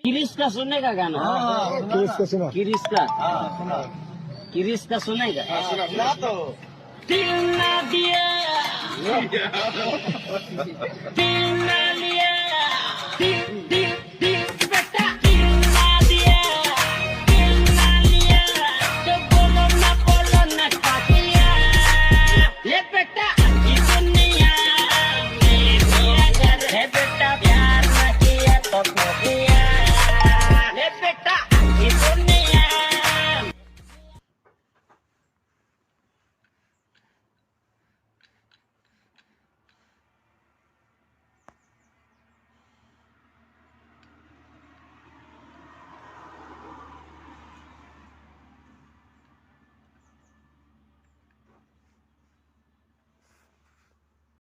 किरिस का सुनेगा गाना? किरिस का सुना। किरिस का किरिस का सुनेगा? सुना तो दिल ना दिया दिल ना